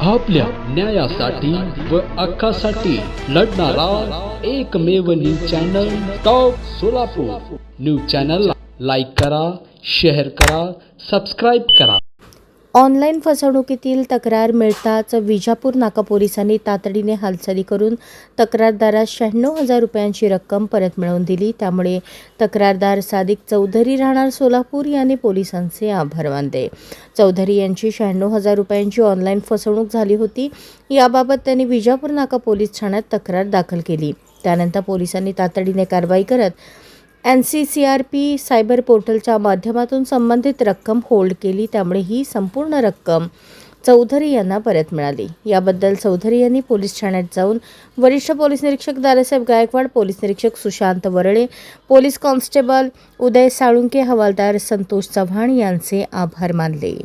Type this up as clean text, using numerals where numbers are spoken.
आपल्या न्यायासाठी व हक्कासाठी लढणारा एकमेव news channel top Solapur. News चॅनलला लाईक करा, शेअर करा, सबस्क्राईब करा। ऑनलाईन फसवणुकीतील तक्रार मिळताच विजापूर नाका पोलिसांनी तातडीने हालचाली करून तक्रारदारास 96,000 रुपयांची रक्कम परत मिळवून दिली। त्यामुळे तक्रारदार सादिक चौधरी राहणार सोलापूर यांनी पोलिसांचे आभार मानले। चौधरी यांची 96,000 रुपयांची ऑनलाईन फसवणूक झाली होती। याबाबत त्यांनी विजापूर नाका पोलीस ठाण्यात तक्रार दाखल केली। त्यानंतर पोलिसांनी तातडीने कारवाई करत NCCRP सायबर पोर्टलच्या माध्यमातून संबंधित रक्कम होल्ड केली। त्यामुळे ही संपूर्ण रक्कम चौधरी यांना परत मिळाली। याबद्दल चौधरी यांनी पोलीस ठाण्यात जाऊन वरिष्ठ पोलीस निरीक्षक दादासाहेब गायकवाड, पोलीस निरीक्षक सुशांत वरळे, पोलीस कॉन्स्टेबल उदय साळुंके, हवालदार संतोष चव्हाण यांचे आभार मानले।